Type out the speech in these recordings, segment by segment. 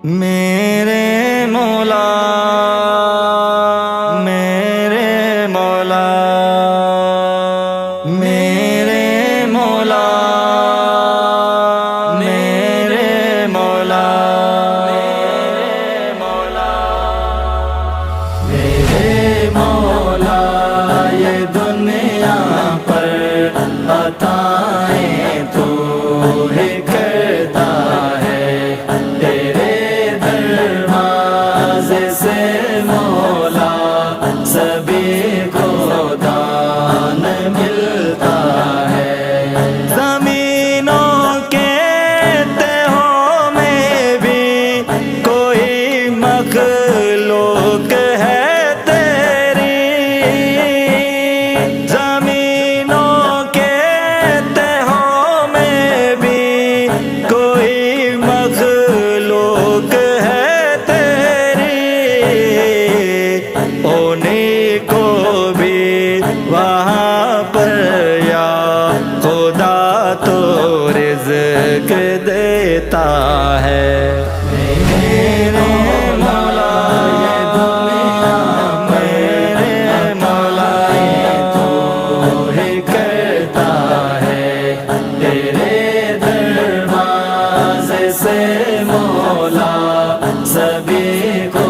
میرے مولا میرے مولا میرے مولا میرے مولا میرے مولا یہ دنیا پر عطائیں تو ہی کرتا ہے، تیرے دروازے سے مولا سبھی کو دان ملتا ہے۔ زمینوں کے تہوں میں بھی کوئی مخلوق ہے تیری، زمینوں کے تہوں میں بھی کوئی مخلوق ہے تیری، انہیں کو بھی وہاں پر یا خدا تو رزق دیتا ہے۔ میرے مولا یہ دنیا میرے مولا یہ تو ہی کرتا ہے، تیرے دروازے سے مولا سبھی کو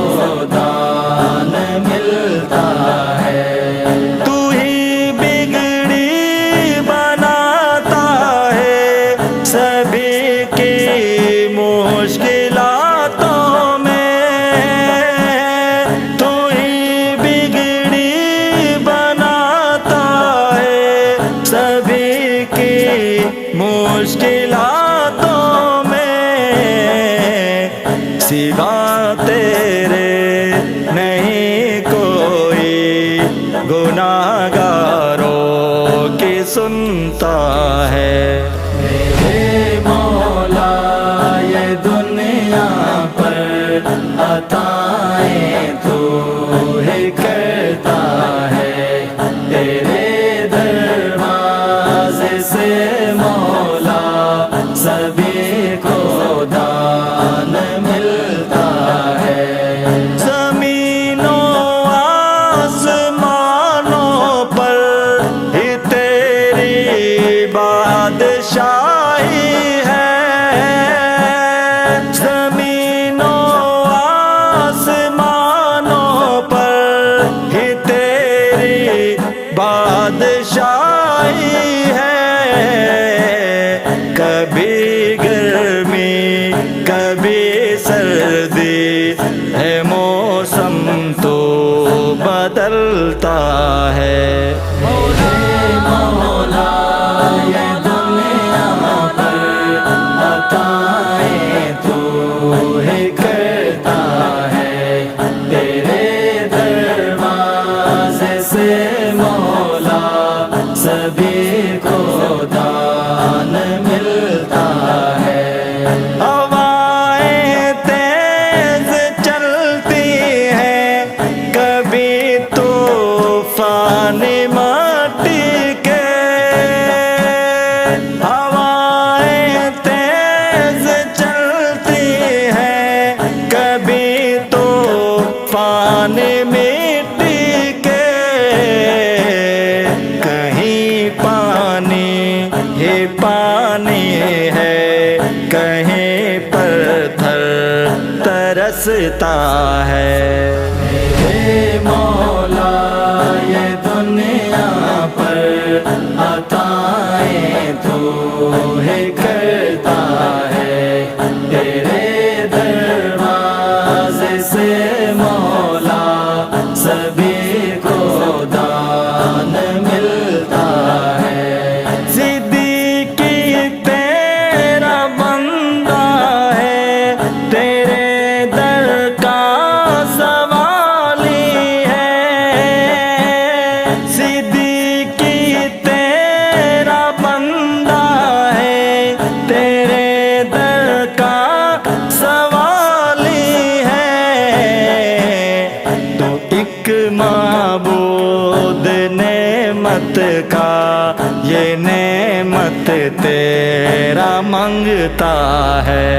دان ملتا ہے۔ تو ہی بگڑی بناتا ہے سبھی کی مشکلاتوں میں، تو ہی بگڑی بناتا ہے سبھی کی مشکلاتوں میں، سوا تیرے نہیں کوئی گناہگاروں کی سنتا ہے۔ میرے مولا یہ دنیا پر عطائیں تو ہی کرتا ہے، تیرے دروازے سے مولا سبھی کو دان ملتا ہے۔ زمینوں آسمانوں پر ہی تیری بادشاہی ہے، زمینوں آسمانوں پر ہی تیری بادشاہی ہے، کبھی گرمی کبھی سردی ہے موسم تو بدلتا ہے۔ مولا یہ دنیا پر عطائیں تو ہی کرتا ہے، تیرے دروازے سے مولا سبھی کو دان ملتا ہے۔ ہوائیں تیز چلتی ہیں کبھی طوفان مٹی کے، ہوائیں تیز چلتی ہیں کبھی طوفان مٹی کے، کہیں پانی ہی پانی ہے کہیں پتھر ترستا ہے۔ میرے مولا یہ دنیا پر عطائیں تو ہی کرتا ہے، تیرے دروازے سے مولا سبھی کو دان ملتا ہے۔ صدیقی تیرا بندہ ہے، تیرے در کا سوالی ہے، صدیقی تیرا بندہ ہے، تیرے در کا سوالی ہے، تو ایک معبود نعمت کا یہ نعمت تیرا منگتا ہے۔